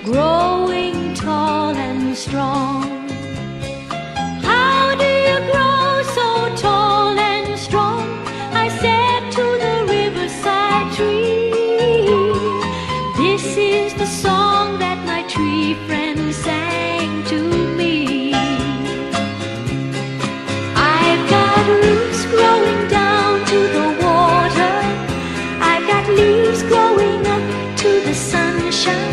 growing tall and strong. How do you grow so tall and strong? I said to the riverside tree. This is the song that my tree friend sang to me. I've got roots growing down to the water. I've got leaves growing up to the sunshine.